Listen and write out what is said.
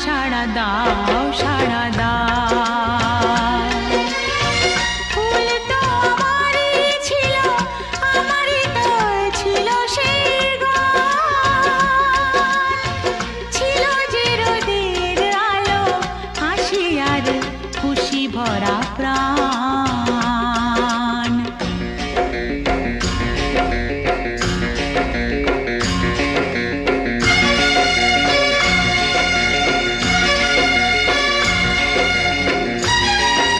সাড়া দাও, সাড়া দাও। ফুল তো আমারই ছিল, আমারই তো ছিল সেই গান। ছিল যে রোদের আলো, হাসি আর খুশি ভরা প্রাণ।